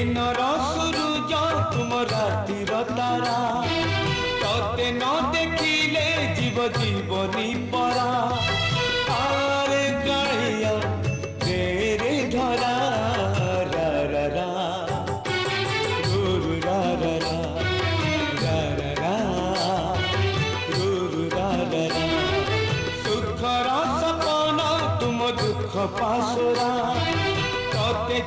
दिनर सूरज तुम रातिर तारा तते न देखिले जीव जीवनी परा आरे कालिया तेरे धरा रा रा रा रू रा रा रा रा रा रा रू रा रा रा सुखर सपन तुम दुख पासुरा तते